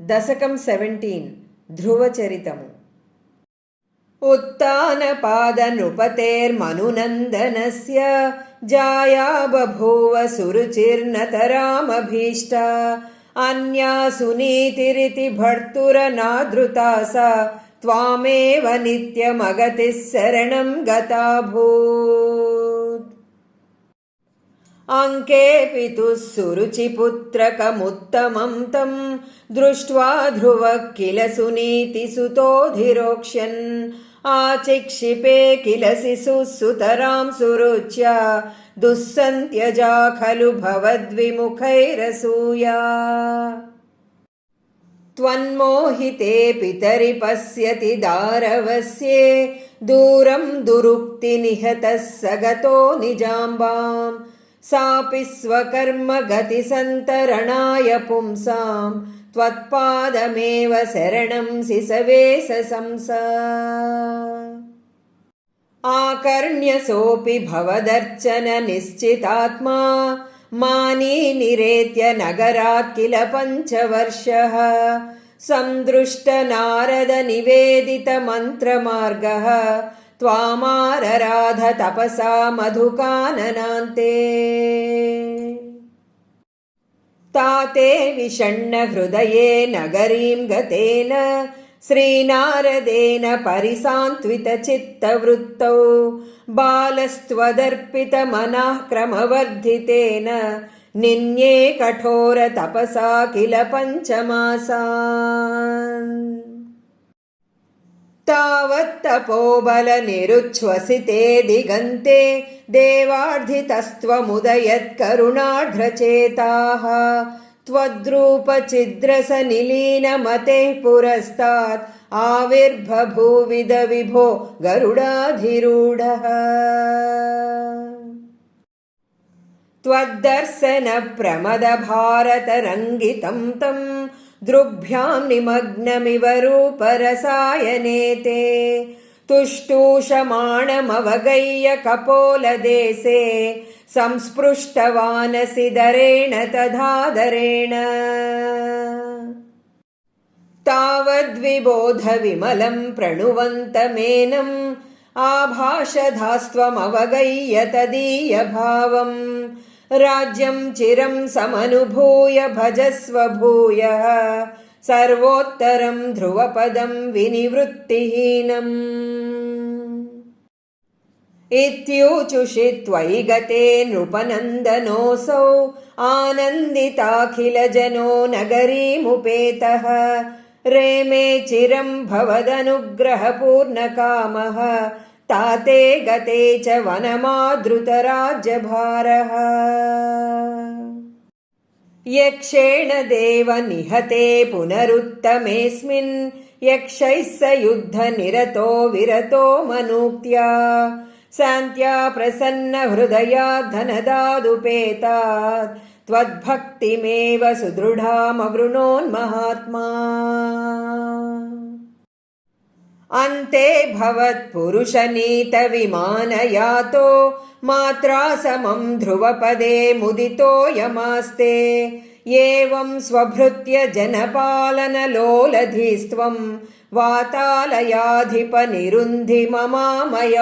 दशकं 17 ध्रुवचरितमु उत्तानपादनृपतेर्मनुनन्दनस्य जाया बभूव सुरुचिर्नतरामभीष्टा अन्या सुनीतिरिति भर्तुरनादृता सा त्वामेव नित्यमगतिः शरणं गताभूत्। अङ्के पितुः सुरुचिपुत्रकमुत्तमं तं दृष्ट्वा ध्रुवः किल सुनीतिसुतोऽधिरोक्ष्यन् आचिक्षिपे किल शिशुः सुतरां सुरुच्या दुःसन्त्यजा खलु भवद्विमुखैरसूया। त्वन्मोहिते पितरि पश्यति दारवस्ये दूरं दुरुक्तिनिहतः स गतो निजाम्बां सापि स्वकर्मगतिसन्तरणाय पुंसां त्वत्पादमेव शरणं सिसवे सशंस। आकर्ण्यसोऽपि भवदर्चननिश्चितात्मा मानी निरेत्य नगरात् किल 5 वर्षः सन्दृष्टनारदनिवेदितमन्त्रमार्गः त्वामारराध तपसा मधुकाननान्ते। ताते विषण्णहृदये नगरीं गतेन श्रीनारदेन परिसान्त्वितचित्तवृत्तौ बालस्त्वदर्पितमनः क्रमवर्धितेन निन्ये कठोरतपसा किल 5 मासान्। तावत्तपोबलनिरुच्छ्वसिते दिगन्ते देवार्धितस्त्वमुदयत्करुणार्द्रचेताः त्वद्रूपचिद्रसनिलीनमतेः पुरस्तात् आविर्बभूविद विभो गरुडाधिरूढः। त्वद्दर्शनप्रमदभारतरङ्गितं तं दृग्भ्यां निमग्नमिव रूपरसायने ते तुष्टूषमाणमवगय्य कपोलदेशे संस्पृष्टवानसि दरेण तदादरेण। तावद्विबोधविमलं प्रणुवन्तमेनम् आभाषधास्त्वमवगय्य तदीयभावं राज्यं चिरं समनुभूय भजस्व भूयः सर्वोत्तरं ध्रुवपदं विनिवृत्तिहीनम्। इत्यूचुषि त्वयि गते नृपनन्दनोऽसौ आनन्दिताखिलजनो नगरीमुपेतः रेमे चिरं भवदनुग्रहपूर्णकामः ताते गते च वनमादृतराज्यभारः। यक्षेण देव निहते पुनरुत्तमेऽस्मिन् यक्षैः स युद्धनिरतो विरतो मनुक्त्या शान्त्या प्रसन्नहृदया धनदादुपेतात् त्वद्भक्तिमेव सुदृढामवृणोन्महात्मा। अन्ते भवत्पुरुषनीतविमानयातो मात्रा समं ध्रुवपदे मुदितो यमास्ते एवं स्वभृत्य जनपालनलोलधीस्त्वं वातालयाधिपनिरुन्धि ममामयौघान्।